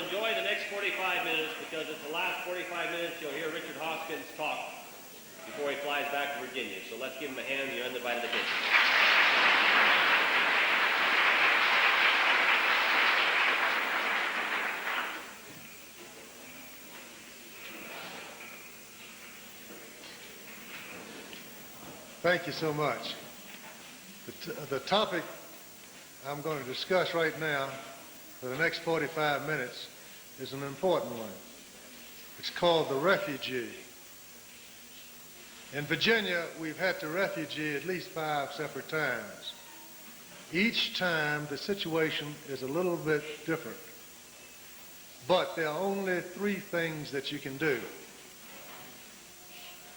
enjoy the next 45 minutes because it's the last 45 minutes you'll hear Richard Hoskins talk before he flies back to Virginia. So let's give him a hand in your undivided attention. Thank you so much. The topic I'm going to discuss right now for the next 45 minutes is an important one. It's called the refugee. In Virginia, we've had the refugee at least 5 separate times. Each time, the situation is a little bit different. But there are only 3 things that you can do.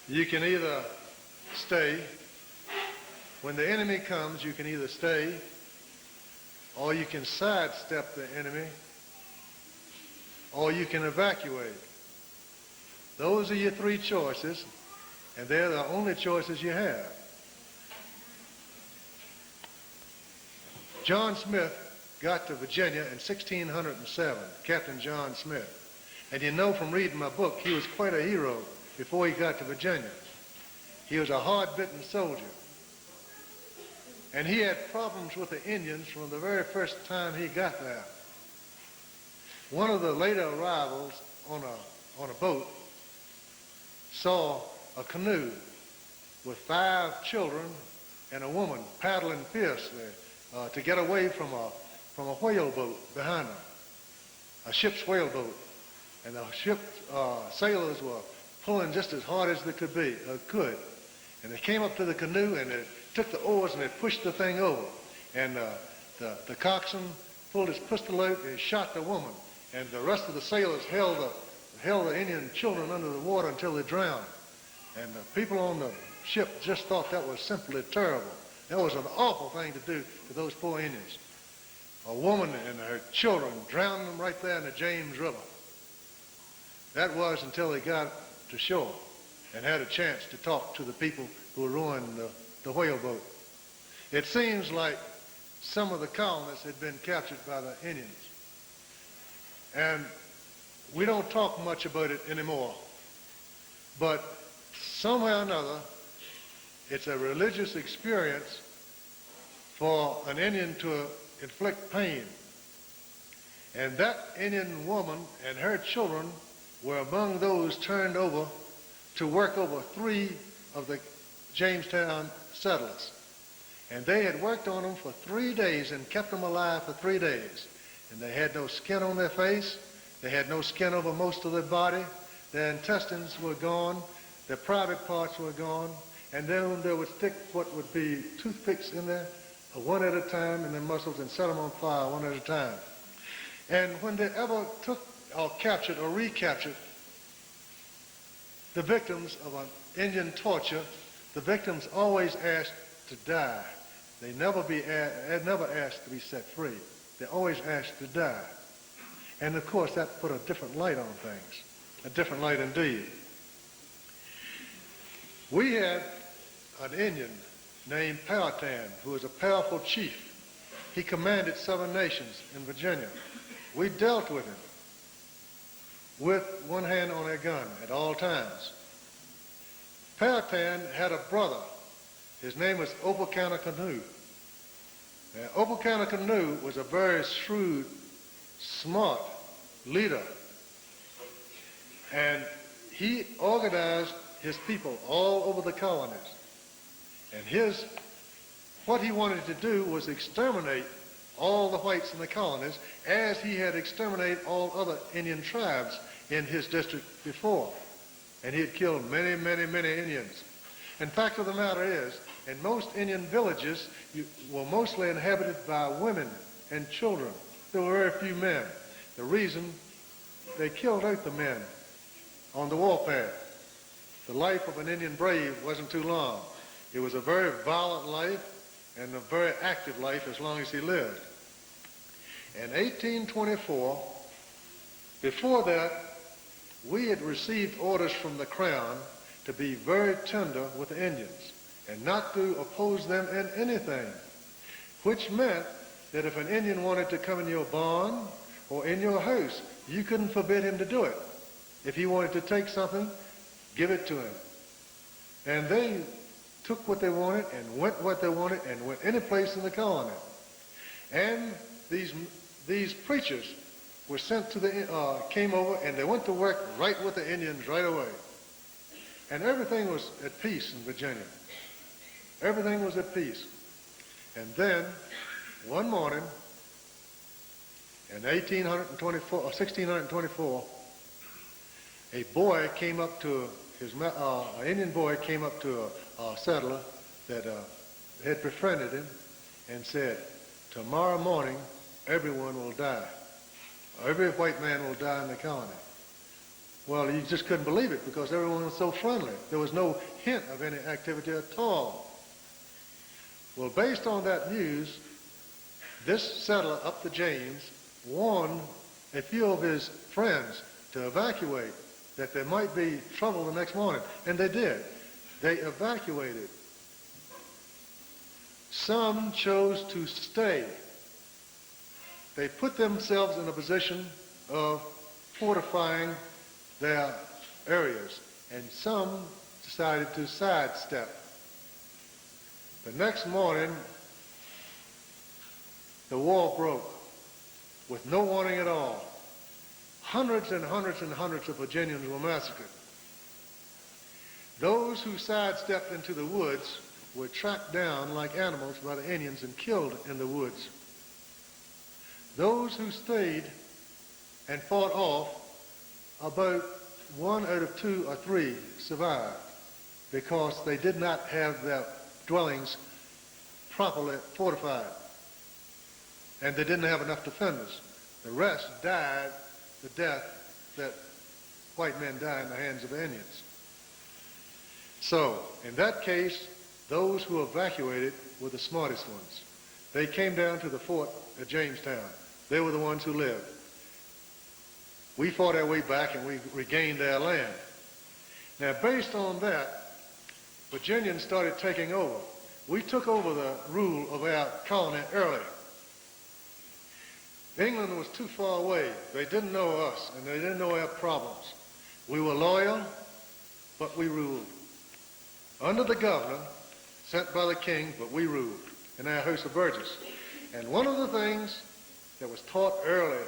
You can either stay. When the enemy comes, you can either stay or you can sidestep the enemy or you can evacuate. Those are your 3 choices, and they're the only choices you have. John Smith got to Virginia in 1607, Captain John Smith. And you know from reading my book, he was quite a hero before he got to Virginia. He was a hard-bitten soldier. And he had problems with the Indians from the very first time he got there. One of the later arrivals on a boat saw a canoe with 5 children and a woman paddling fiercely to get away from a whale boat behind them, a ship's whale boat. And the ship's sailors were pulling just as hard as they could. And they came up to the canoe and they took the oars and they pushed the thing over. And the coxswain pulled his pistol out and he shot the woman. And the rest of the sailors held the Indian children under the water until they drowned. And the people on the ship just thought that was simply terrible. That was an awful thing to do to those poor Indians. A woman and her children drowned them right there in the James River. That was until they got to shore and had a chance to talk to the people who ruined the whale boat. It seems like some of the colonists had been captured by the Indians. And we don't talk much about it anymore. But somewhere or another, it's a religious experience for an Indian to inflict pain. And that Indian woman and her children were among those turned over to work over 3 of the Jamestown settlers. And they had worked on them for 3 days and kept them alive for 3 days. And they had no skin on their face. They had no skin over most of their body. Their intestines were gone. Their private parts were gone. And then they would stick what would be toothpicks in there, one at a time, in their muscles and set them on fire one at a time. And when they ever took or captured or recaptured the victims of an Indian torture, the victims always asked to die. They never asked to be set free. They always asked to die. And of course that put a different light on things, a different light indeed. We had an Indian named Powhatan, who was a powerful chief. He commanded 7 nations in Virginia. We dealt with him with one hand on a gun at all times. Powhatan had a brother. His name was Opechancanough. Now, Opechancanough was a very shrewd, smart leader. And he organized his people all over the colonies. And what he wanted to do was exterminate all the whites in the colonies as he had exterminated all other Indian tribes in his district before. And he had killed many, many, many Indians. And fact of the matter is, in most Indian villages were mostly inhabited by women and children. There were very few men. The reason, they killed out the men on the warpath. The life of an Indian brave wasn't too long. It was a very violent life and a very active life as long as he lived. In 1824, before that, we had received orders from the Crown to be very tender with the Indians and not to oppose them in anything, which meant that if an Indian wanted to come in your barn or in your house, you couldn't forbid him to do it. If he wanted to take something, give it to him. And they took what they wanted and went what they wanted and went any place in the colony. And these preachers were sent to came over, and they went to work right with the Indians right away. And everything was at peace in Virginia. Everything was at peace. And then, one morning, in 1624, a boy came up to an Indian boy came up to a settler that had befriended him and said, "Tomorrow morning, everyone will die. Every white man will die in the colony." Well, you just couldn't believe it because everyone was so friendly. There was no hint of any activity at all. Well, based on that news, this settler up the James warned a few of his friends to evacuate, that there might be trouble the next morning. And they did. They evacuated. Some chose to stay. They put themselves in a position of fortifying their areas, and some decided to sidestep. The next morning, the war broke with no warning at all. Hundreds and hundreds and hundreds of Virginians were massacred. Those who sidestepped into the woods were tracked down like animals by the Indians and killed in the woods. Those who stayed and fought off, about 1 out of 2 or 3 survived because they did not have their dwellings properly fortified, and they didn't have enough defenders. The rest died the death that white men die in the hands of the Indians. So, in that case, those who evacuated were the smartest ones. They came down to the fort at Jamestown. They were the ones who lived. We fought our way back and we regained our land. Now, based on that, Virginians started taking over. We took over the rule of our colony early. England was too far away. They didn't know us, and they didn't know our problems. We were loyal, but we ruled. Under the governor, sent by the king, but we ruled in our House of Burgess. And one of the things that was taught early,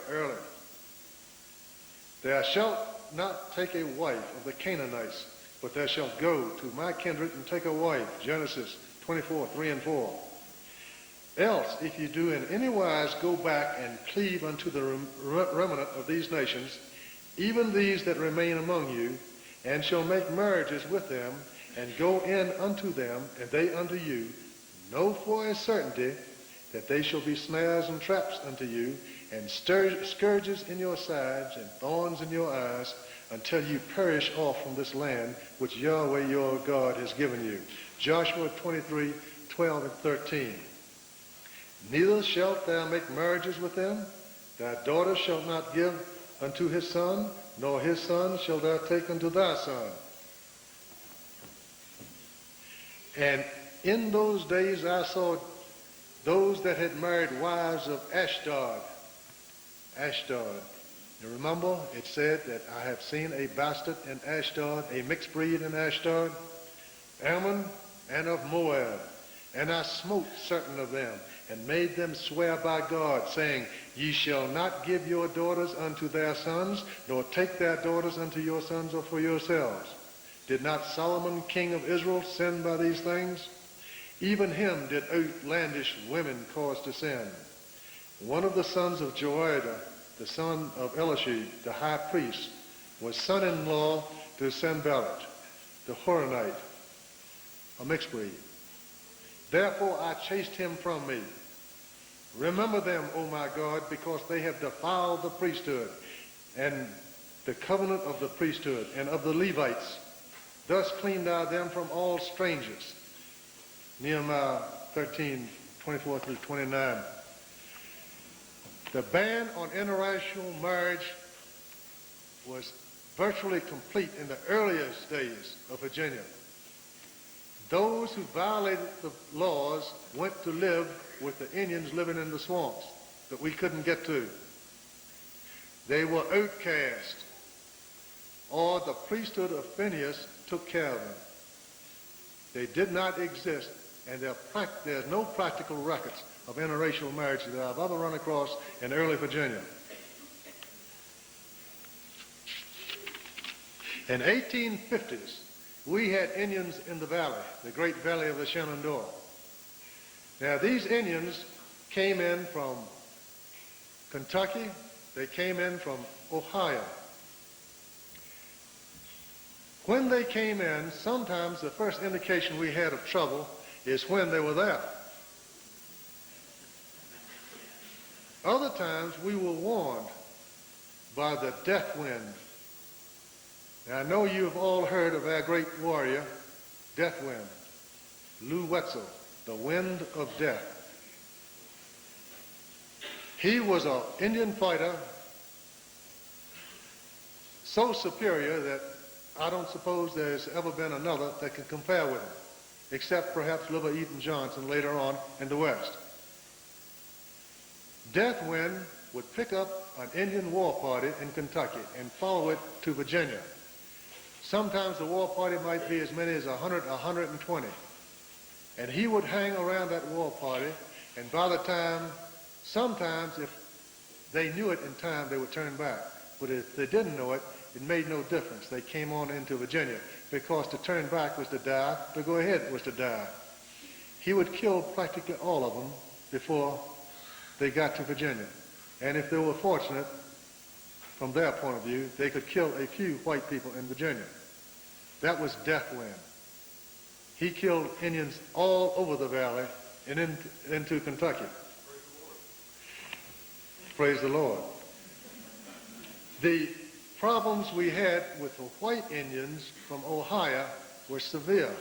thou shalt not take a wife of the Canaanites, but thou shalt go to my kindred and take a wife. Genesis 24, 3 and 4. Else, if you do in any wise go back and cleave unto the remnant of these nations, even these that remain among you, and shall make marriages with them, and go in unto them, and they unto you, know for a certainty that they shall be snares and traps unto you, and scourges in your sides, and thorns in your eyes, until you perish off from this land which Yahweh your God has given you. Joshua 23, 12 and 13. Neither shalt thou make marriages with them. Thy daughter shalt not give unto his son, nor his son shalt thou take unto thy son. And in those days I saw those that had married wives of Ashdod. You remember, it said that I have seen a bastard in Ashdod, a mixed breed in Ashdod, Ammon and of Moab. And I smote certain of them, and made them swear by God, saying, Ye shall not give your daughters unto their sons, nor take their daughters unto your sons or for yourselves. Did not Solomon, king of Israel, sin by these things? Even him did outlandish women cause to sin. One of the sons of Joiada, the son of Elishib, the high priest, was son-in-law to Sanballat, the Horonite, a mixed breed. Therefore I chased him from me. Remember them, O my God, because they have defiled the priesthood and the covenant of the priesthood and of the Levites. Thus cleaned I them from all strangers. Nehemiah 13, 24 through 29. The ban on interracial marriage was virtually complete in the earliest days of Virginia. Those who violated the laws went to live with the Indians living in the swamps that we couldn't get to. They were outcast, or the priesthood of Phineas took care of them. They did not exist, and there's no practical records of interracial marriage that I've ever run across in early Virginia. In 1850s, we had Indians in the valley, the great valley of the Shenandoah. Now, these Indians came in from Kentucky. They came in from Ohio. When they came in, sometimes the first indication we had of trouble is when they were there. Other times we were warned by the death wind. Now, I know you have all heard of our great warrior, Death Wind, Lew Wetzel, the wind of death. He was an Indian fighter so superior that I don't suppose there's ever been another that can compare with him, except perhaps Liver Eaton Johnson later on in the West. Death Wind would pick up an Indian war party in Kentucky and follow it to Virginia. Sometimes the war party might be as many as 100, 120. And he would hang around that war party, and by the time, sometimes if they knew it in time, they would turn back. But if they didn't know it, it made no difference. They came on into Virginia, because to turn back was to die, to go ahead was to die. He would kill practically all of them before they got to Virginia. And if they were fortunate, from their point of view, they could kill a few white people in Virginia. That was Death Wind. He killed Indians all over the valley and into Kentucky. Praise the Lord. The problems we had with the white Indians from Ohio were severe.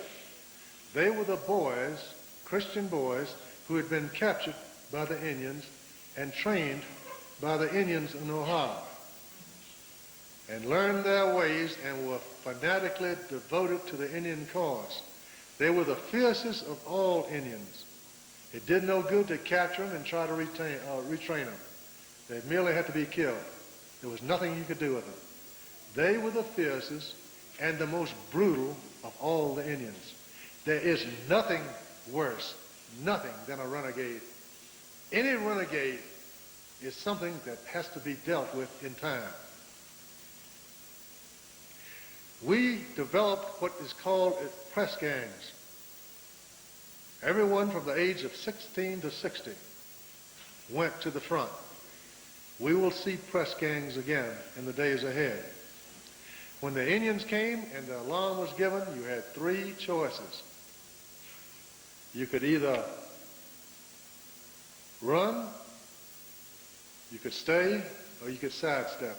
They were the boys, Christian boys, who had been captured by the Indians and trained by the Indians in Ohio, and learned their ways and were fanatically devoted to the Indian cause. They were the fiercest of all Indians. It did no good to capture them and try to retrain them. They merely had to be killed. There was nothing you could do with them. They were the fiercest and the most brutal of all the Indians. There is nothing worse, nothing, than a renegade. Any renegade is something that has to be dealt with in time. We developed what is called press gangs. Everyone from the age of 16 to 60 went to the front. We will see press gangs again in the days ahead. When the Indians came and the alarm was given, you had three choices. You could either run, you could stay, or you could sidestep.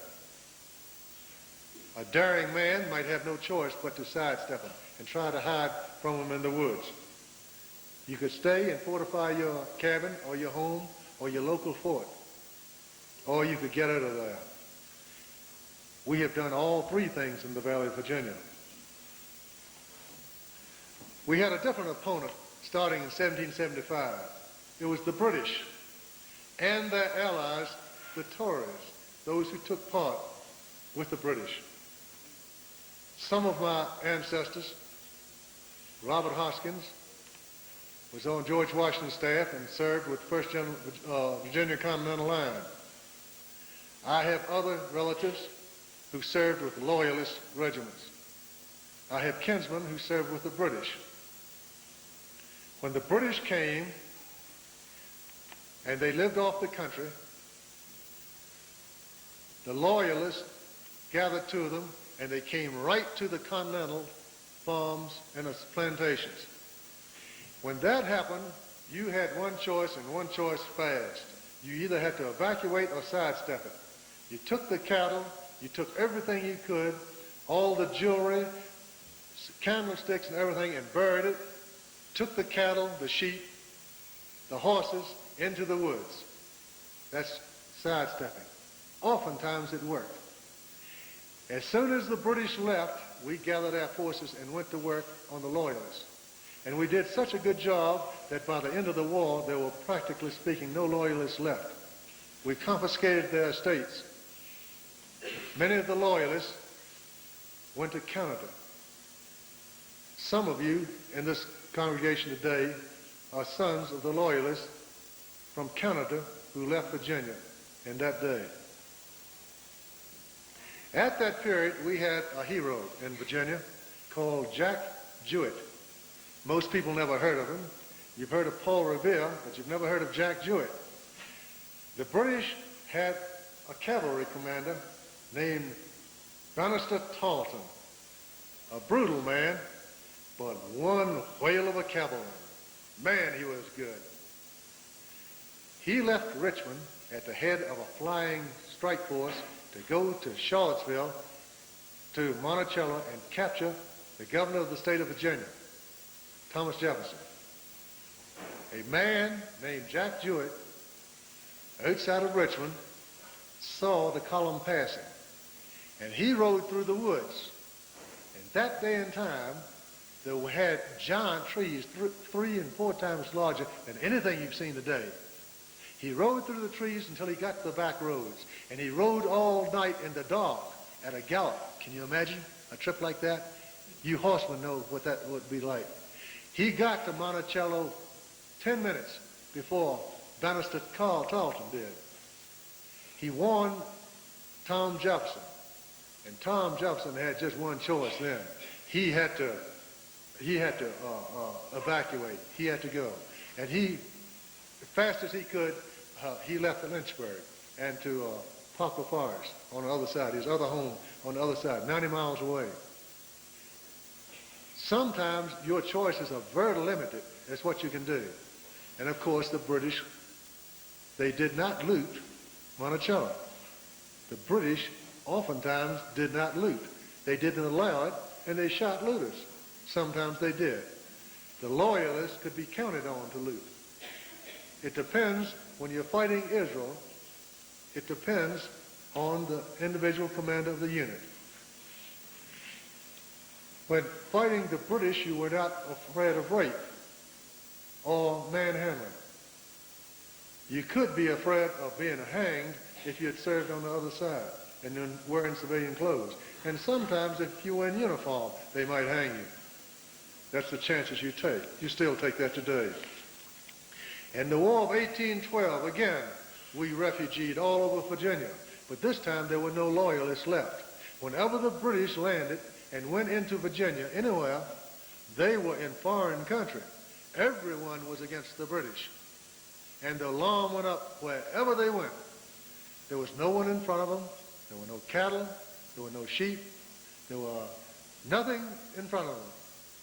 A daring man might have no choice but to sidestep them and try to hide from them in the woods. You could stay and fortify your cabin or your home or your local fort, or you could get out of there. We have done all three things in the Valley of Virginia. We had a different opponent starting in 1775. It was the British and their allies, the Tories, those who took part with the British. Some of my ancestors, Robert Hoskins, was on George Washington's staff and served with 1st Virginia Continental Line. I have other relatives who served with Loyalist regiments. I have kinsmen who served with the British. When the British came and they lived off the country, the Loyalists gathered to them and they came right to the continental farms and plantations. When that happened, you had one choice and one choice fast. You either had to evacuate or sidestep it. You took the cattle, you took everything you could, all the jewelry, candlesticks and everything, and buried it, took the cattle, the sheep, the horses into the woods. That's sidestepping. Oftentimes it worked. As soon as the British left, we gathered our forces and went to work on the Loyalists. And we did such a good job that by the end of the war, there were practically speaking no Loyalists left. We confiscated their estates. Many of the loyalists went to Canada. Some of you in this congregation today are sons of the loyalists from Canada who left Virginia in that day. At that period, we had a hero in Virginia called Jack Jewett. Most people never heard of him. You've heard of Paul Revere, but you've never heard of Jack Jewett. The British had a cavalry commander named Bannister Tarleton, a brutal man, but one whale of a cavalryman. Man, he was good. He left Richmond at the head of a flying strike force to go to Charlottesville, to Monticello, and capture the governor of the state of Virginia, Thomas Jefferson. A man named Jack Jewett, outside of Richmond, saw the column passing, and he rode through the woods. And that day and time, they had giant trees, 3 and 4 times larger than anything you've seen today. He rode through the trees until he got to the back roads, and he rode all night in the dark at a gallop. Can you imagine a trip like that? You horsemen know what that would be like. He got to Monticello 10 minutes before Bannister Tarleton did. He warned Tom Jefferson, and Tom Jefferson had just one choice then. He had to evacuate. He had to go. And he, as fast as he could, he left to Lynchburg and to Poplar Forest on the other side, his other home on the other side, 90 miles away. Sometimes your choices are very limited. That's what you can do. And of course, the British, they did not loot Monticello. The British oftentimes did not loot. They didn't allow it, and they shot looters. Sometimes they did. The loyalists could be counted on to loot. It depends, when you're fighting Israel, it depends on the individual commander of the unit. When fighting the British, you were not afraid of rape or manhandling. You could be afraid of being hanged if you had served on the other side and then wearing civilian clothes. And sometimes if you were in uniform, they might hang you. That's the chances you take. You still take that today. In the War of 1812, again, we refugeed all over Virginia. But this time there were no loyalists left. Whenever the British landed and went into Virginia, anywhere, they were in foreign country. Everyone was against the British. And the alarm went up wherever they went. There was no one in front of them. There were no cattle. There were no sheep. There were nothing in front of them.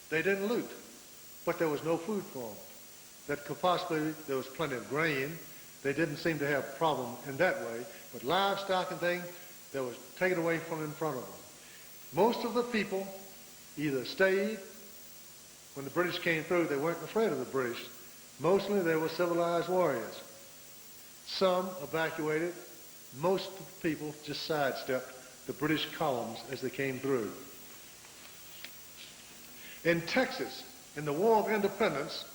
They didn't loot, but there was no food for them. That could possibly, there was plenty of grain. They didn't seem to have a problem in that way, but livestock and things, that was taken away from in front of them. Most of the people either stayed. When the British came through, they weren't afraid of the British. Mostly they were civilized warriors. Some evacuated. Most of the people just sidestepped the British columns as they came through. In Texas, in the War of Independence,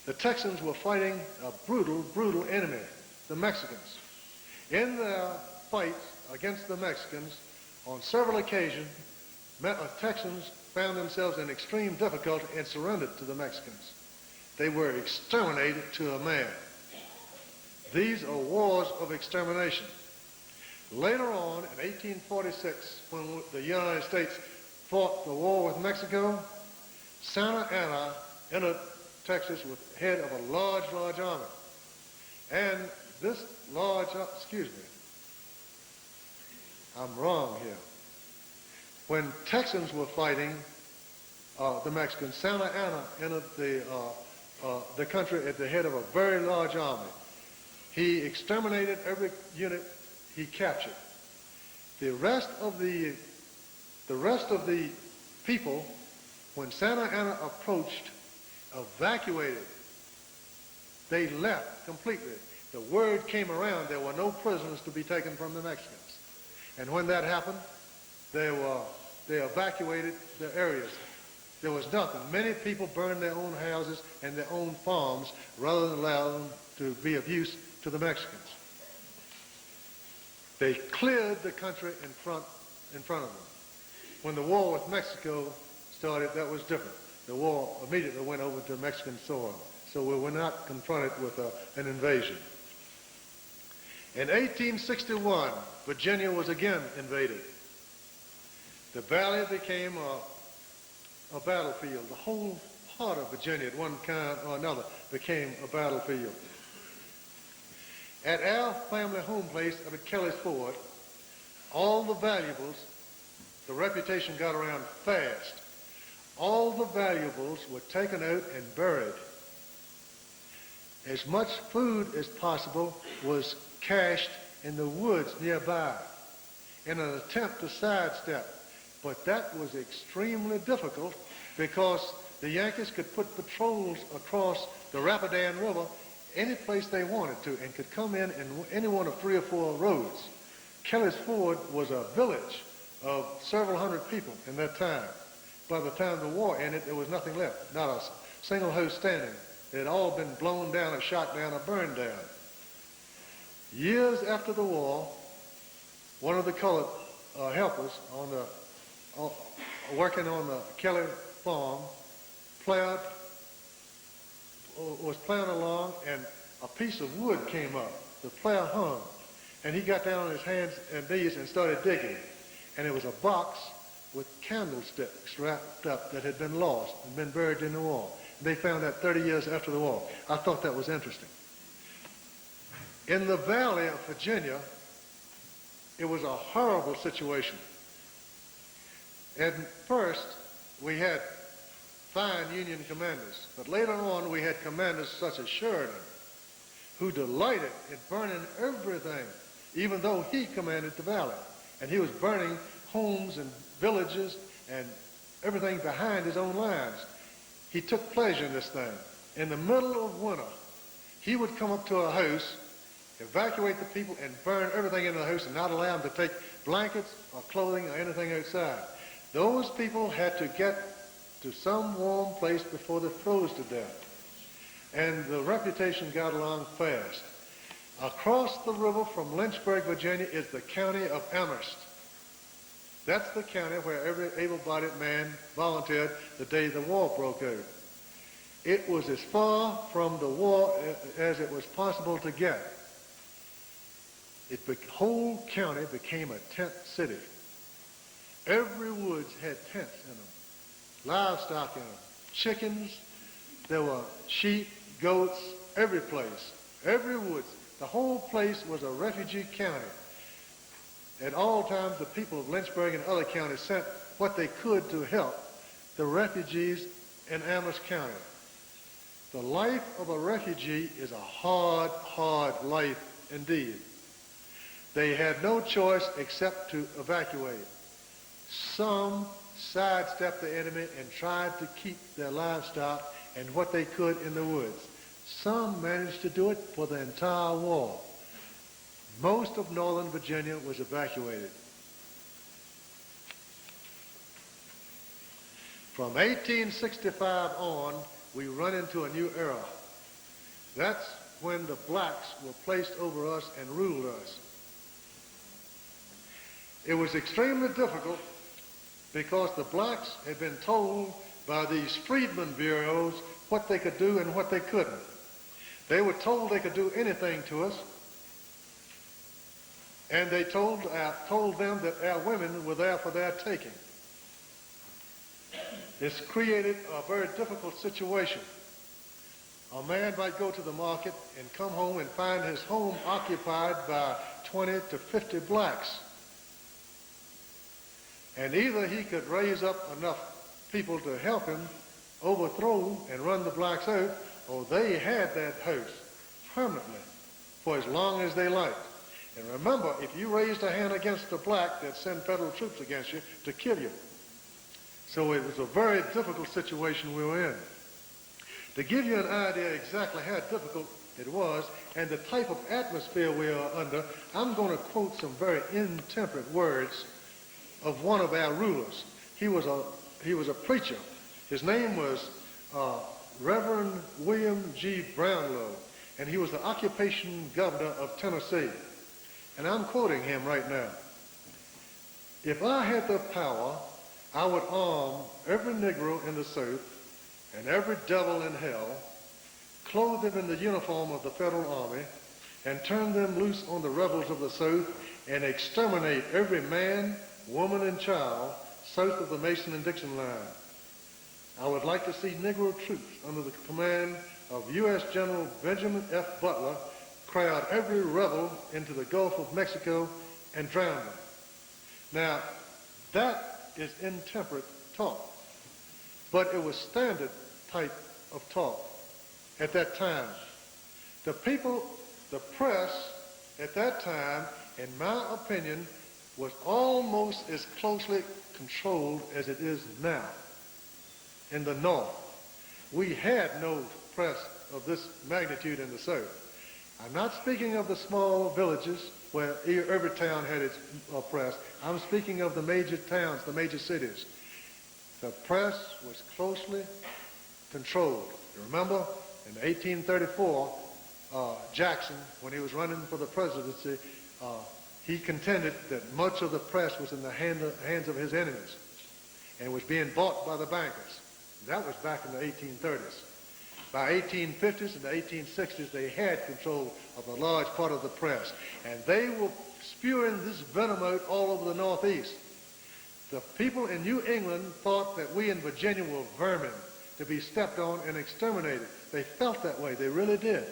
the Texans were fighting a brutal, brutal enemy, the Mexicans. In their fights against the Mexicans, on several occasions, Texans found themselves in extreme difficulty and surrendered to the Mexicans. They were exterminated to a man. These are wars of extermination. Later on, in 1846, when the United States fought the war with Mexico, Santa Anna entered Texas with the head of a large, large army. And this large, excuse me, I'm wrong here. When Texans were fighting the Mexicans, Santa Anna entered the country at the head of a very large army. He exterminated every unit he captured. The rest of the people, when Santa Anna approached, evacuated. They left completely. The word came around there were no prisoners to be taken from the Mexicans. And when that happened, they evacuated the areas. There was nothing. Many people burned their own houses and their own farms rather than allow them to be of use to the Mexicans. They cleared the country in front of them. When the war with Mexico started, that was different. The war immediately went over to Mexican soil. So we were not confronted with an invasion. In 1861, Virginia was again invaded. The valley became a battlefield. The whole part of Virginia, at one kind or another, became a battlefield. At our family home place up at Kelly's Ford, all the valuables, the reputation got around fast. All the valuables were taken out and buried. As much food as possible was cached in the woods nearby in an attempt to sidestep. But that was extremely difficult because the Yankees could put patrols across the Rapidan River any place they wanted to and could come in any one of 3 or 4 roads. Kelly's Ford was a village of several hundred people in that time. By the time the war ended, there was nothing left, not a single house standing. It had all been blown down or shot down or burned down. Years after the war, one of the colored helpers working on the Kelly farm was plowing along, and a piece of wood came up. The plow hung, and he got down on his hands and knees and started digging. And it was a box with candlesticks wrapped up that had been lost and been buried in the war. And they found that 30 years after the war. I thought that was interesting. In the valley of Virginia, it was a horrible situation. At first, we had fine Union commanders, but later on we had commanders such as Sheridan, who delighted in burning everything, even though he commanded the valley. And he was burning homes and villages and everything behind his own lines. He took pleasure in this thing. In the middle of winter, he would come up to a house, evacuate the people, and burn everything in the house and not allow them to take blankets or clothing or anything outside. Those people had to get to some warm place before they froze to death. And the reputation got along fast. Across the river from Lynchburg, Virginia, is the county of Amherst. That's the county where every able-bodied man volunteered the day the war broke out. It was as far from the war as it was possible to get. The whole county became a tent city. Every woods had tents in them, livestock in them, chickens, there were sheep, goats, every place, every woods. The whole place was a refugee county. At all times, the people of Lynchburg and other counties sent what they could to help the refugees in Amherst County. The life of a refugee is a hard, hard life indeed. They had no choice except to evacuate. Some sidestepped the enemy and tried to keep their livestock and what they could in the woods. Some managed to do it for the entire war. Most of northern Virginia was evacuated. From 1865 on, we run into a new era. That's when the blacks were placed over us and ruled us. It was extremely difficult because the blacks had been told by these freedmen bureaus what they could do and what they couldn't. They were told they could do anything to us, and they told them that our women were there for their taking. This created a very difficult situation. A man might go to the market and come home and find his home occupied by 20 to 50 blacks. And either he could raise up enough people to help him overthrow and run the blacks out, or they had that house permanently for as long as they liked. And remember, if you raised a hand against a black, they'd send federal troops against you to kill you. So it was a very difficult situation we were in. To give you an idea exactly how difficult it was and the type of atmosphere we are under, I'm going to quote some very intemperate words of one of our rulers. He was a preacher. His name was Reverend William G. Brownlow, and he was the occupation governor of Tennessee. and I'm quoting him right now. If I had the power, I would arm every Negro in the South and every devil in hell, clothe them in the uniform of the Federal Army, and turn them loose on the rebels of the South and exterminate every man, woman, and child south of the Mason and Dixon line. I would like to see Negro troops under the command of U.S. General Benjamin F. Butler crowd every rebel into the Gulf of Mexico and drown them. Now, that is intemperate talk, but it was standard type of talk at that time. The people, the press at that time, in my opinion, was almost as closely controlled as it is now in the North. We had no press of this magnitude in the South. I'm not speaking of the small villages where every town had its press. I'm speaking of the major towns, the major cities. The press was closely controlled. You remember in 1834, Jackson, when he was running for the presidency, he contended that much of the press was in the hands of his enemies and was being bought by the bankers. That was back in the 1830s. By 1850s and the 1860s, they had control of a large part of the press, and they were spewing this venom out all over the Northeast. The people in New England thought that we in Virginia were vermin to be stepped on and exterminated. They felt that way. They really did.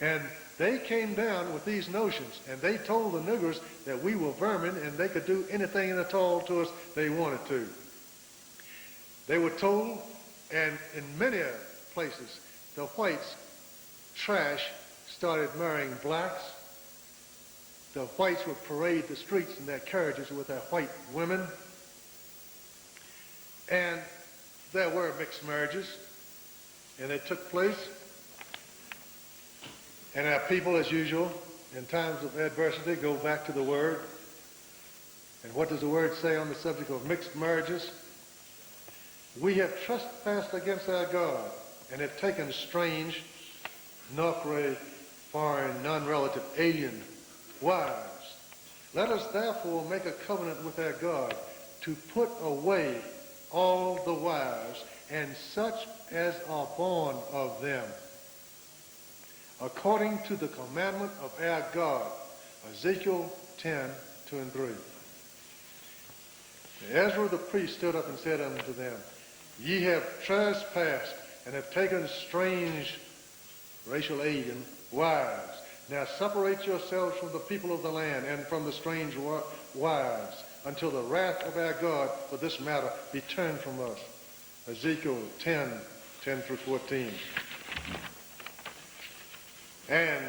And they came down with these notions, and they told the niggers that we were vermin and they could do anything at all to us they wanted to. They were told, and in many places, the whites, trash, started marrying blacks. The whites would parade the streets in their carriages with their white women. And there were mixed marriages, and they took place. And our people, as usual, in times of adversity, go back to the Word. And what does the Word say on the subject of mixed marriages? We have trespassed against our God and have taken strange, nocre, foreign, non-relative, alien wives. Let us therefore make a covenant with our God to put away all the wives and such as are born of them, according to the commandment of our God. Ezekiel 10, 2 and 3. Ezra the priest stood up and said unto them, Ye have trespassed and have taken strange, racial alien, wives. Now separate yourselves from the people of the land and from the strange wives until the wrath of our God for this matter be turned from us. Ezekiel 10, 10 through 14. And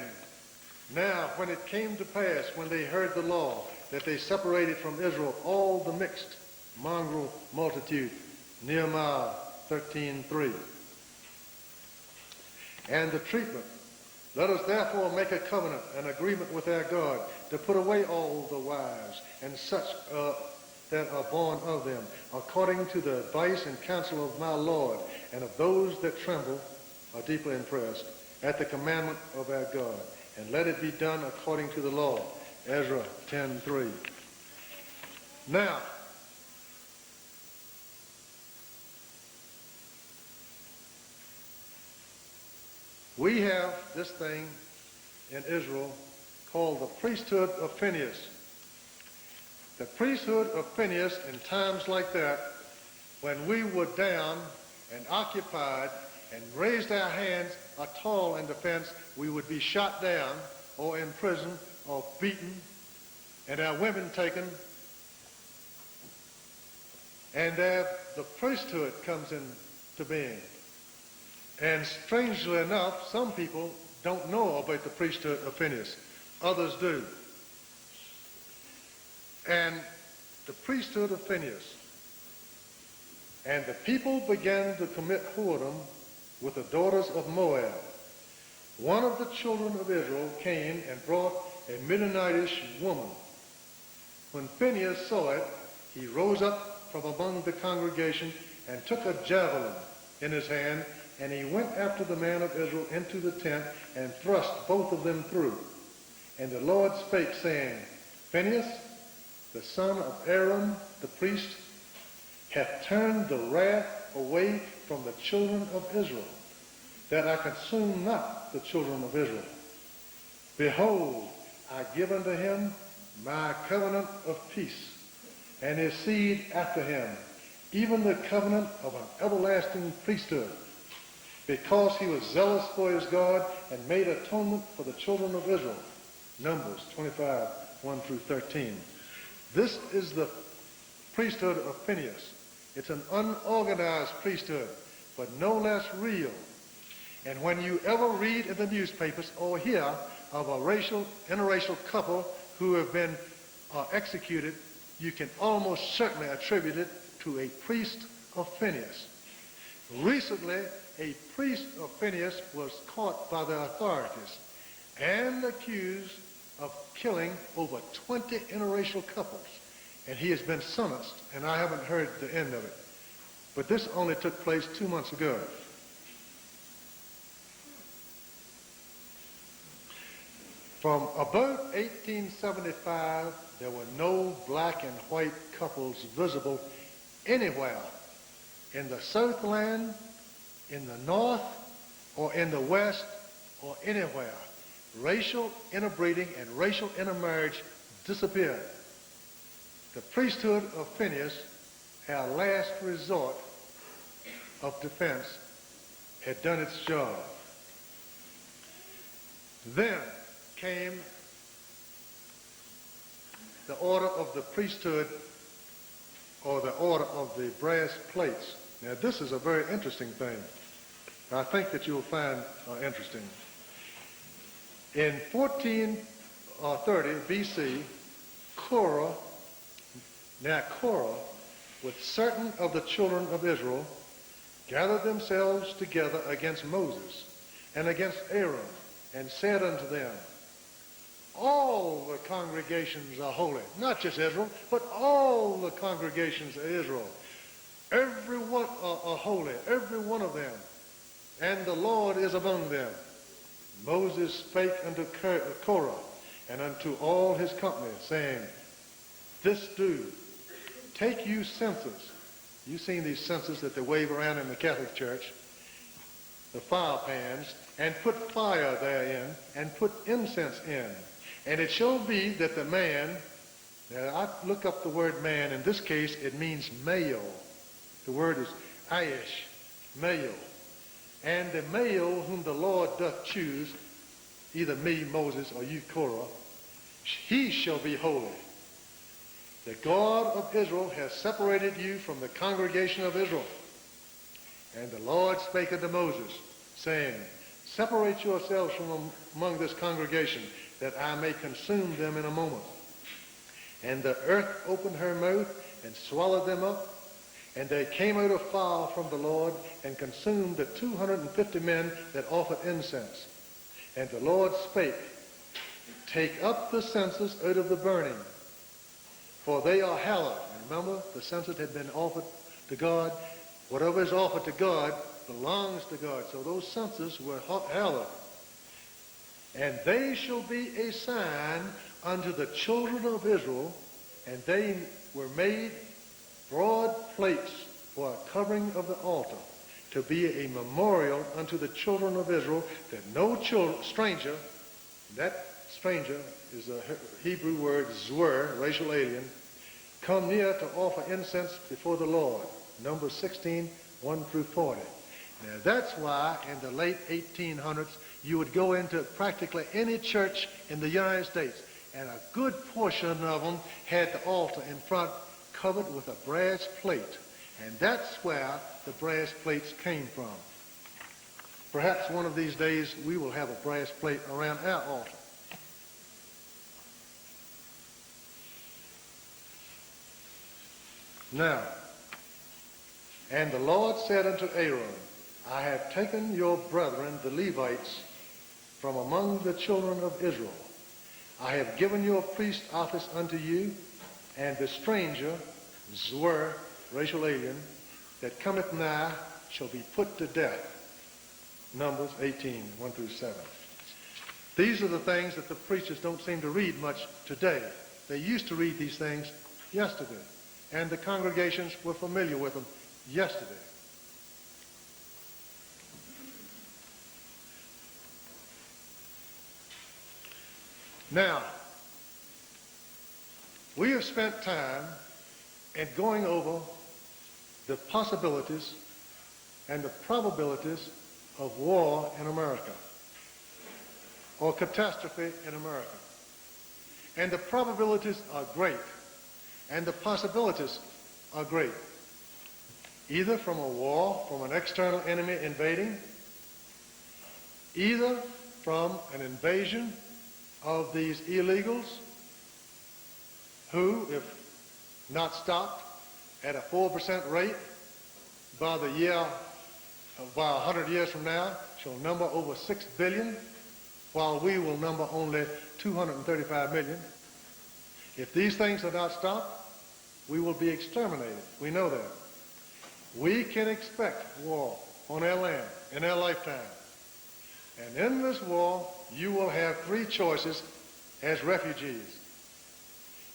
now when it came to pass, when they heard the law, that they separated from Israel all the mixed mongrel multitude, Nehemiah 13:3. And the treatment, let us therefore make a covenant, an agreement with our God, to put away all the wives and such that are born of them, according to the advice and counsel of my Lord, and of those that tremble, are deeply impressed, at the commandment of our God. And let it be done according to the law. Ezra 10:3. Now, we have this thing in Israel called the priesthood of Phinehas. The priesthood of Phinehas in times like that, when we were down and occupied and raised our hands at all in defense, we would be shot down or in prison or beaten and our women taken. And the priesthood comes into being. And strangely enough, some people don't know about the priesthood of Phinehas. Others do. And the priesthood of Phinehas. And the people began to commit whoredom with the daughters of Moab. One of the children of Israel came and brought a Midianitish woman. When Phinehas saw it, he rose up from among the congregation and took a javelin in his hand, and he went after the man of Israel into the tent and thrust both of them through. And the Lord spake, saying, Phinehas, the son of Aaron the priest, hath turned the wrath away from the children of Israel, that I consume not the children of Israel. Behold, I give unto him my covenant of peace, and his seed after him, even the covenant of an everlasting priesthood, because he was zealous for his God and made atonement for the children of Israel. Numbers 25, 1 through 13. This is the priesthood of Phinehas. It's an unorganized priesthood, but no less real. And when you ever read in the newspapers or hear of a interracial couple who have been executed, you can almost certainly attribute it to a priest of Phinehas. Recently, a priest of Phinehas was caught by the authorities and accused of killing over 20 interracial couples. And he has been sentenced, and I haven't heard the end of it. But this only took place 2 months ago. From about 1875, there were no black and white couples visible anywhere in the Southland, in the North, or in the West, or anywhere. Racial interbreeding and racial intermarriage disappeared. The priesthood of Phinehas, our last resort of defense, had done its job. Then came the order of the priesthood, or the order of the brass plates. Now, this is a very interesting thing. I think that you'll find interesting. In 1430 BC, Korah, with certain of the children of Israel, gathered themselves together against Moses and against Aaron, and said unto them, all the congregations are holy. Not just Israel, but all the congregations of Israel. Every one are holy, every one of them. And the Lord is among them. Moses spake unto Korah and unto all his company, saying, this do, take you censers. You've seen these censers that they wave around in the Catholic Church, the fire pans, and put fire therein, and put incense in. And it shall be that the man, now I look up the word man, in this case it means male. The word is aish, male. And the male whom the Lord doth choose, either me, Moses, or you, Korah, he shall be holy. The God of Israel has separated you from the congregation of Israel. And the Lord spake unto Moses, saying, separate yourselves from among this congregation, that I may consume them in a moment. And the earth opened her mouth and swallowed them up, and they came out of fire from the Lord and consumed the 250 men that offered incense. And the Lord spake, take up the censers out of the burning, for they are hallowed. Remember, the censers had been offered to God. Whatever is offered to God belongs to God. So those censers were hallowed. And they shall be a sign unto the children of Israel, and they were made broad plates for a covering of the altar, to be a memorial unto the children of Israel, that no stranger, that stranger is a Hebrew word, zwar, racial alien, come near to offer incense before the Lord. Numbers 16, 1 through 40. Now that's why in the late 1800s you would go into practically any church in the United States, and a good portion of them had the altar in front covered with a brass plate. And that's where the brass plates came from. Perhaps one of these days we will have a brass plate around our altar. Now, and the Lord said unto Aaron, I have taken your brethren, the Levites, from among the children of Israel. I have given your priest office unto you, and the stranger, zwar, racial alien, that cometh nigh shall be put to death. Numbers 18, 1 through 7. These are the things that the preachers don't seem to read much today. They used to read these things yesterday, and the congregations were familiar with them yesterday. Now, we have spent time in going over the possibilities and the probabilities of war in America, or catastrophe in America. And the probabilities are great, and the possibilities are great. Either from a war, from an external enemy invading, either from an invasion of these illegals who, if not stopped at a 4% rate by 100 years from now, shall number over 6 billion, while we will number only 235 million. If these things are not stopped, we will be exterminated. We know that. We can expect war on our land in our lifetime. And in this war, you will have three choices as refugees.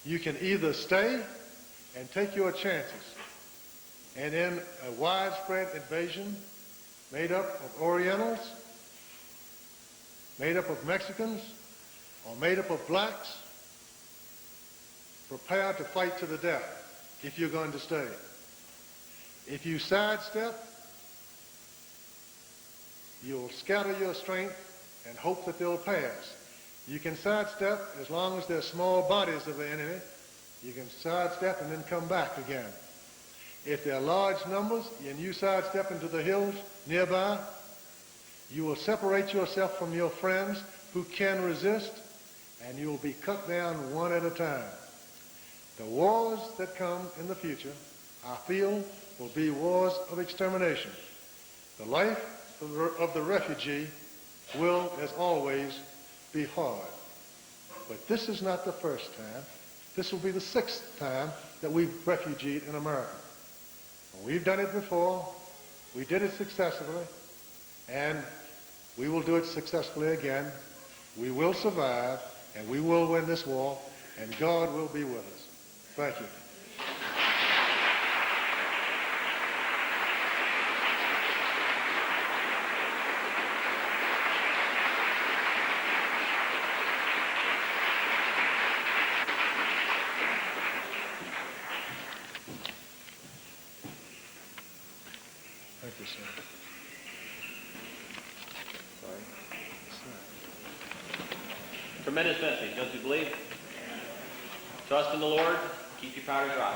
You can either stay and take your chances, and in a widespread invasion made up of Orientals, made up of Mexicans, or made up of blacks, prepare to fight to the death if you're going to stay. If you sidestep, you'll scatter your strength and hope that they'll pass. You can sidestep as long as they're small bodies of the enemy. You can sidestep and then come back again. If there are large numbers and you sidestep into the hills nearby, you will separate yourself from your friends who can resist, and you will be cut down one at a time. The wars that come in the future, I feel, will be wars of extermination. The life of the refugee will, as always, be hard. But this is not the first time. This will be the 6th time that we've refugeed in America. We've done it before. We did it successfully, and we will do it successfully again. We will survive, and we will win this war, and God will be with us. Thank you. Thank you, sir. Sorry. Tremendous message, don't you believe? Trust in the Lord, keep your powder dry.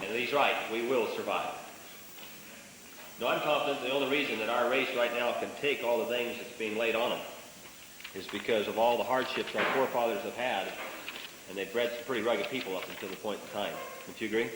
And he's right, we will survive. No, I'm confident the only reason that our race right now can take all the things that's being laid on them is because of all the hardships our forefathers have had, and they've bred some pretty rugged people up until the point in time. Would you agree?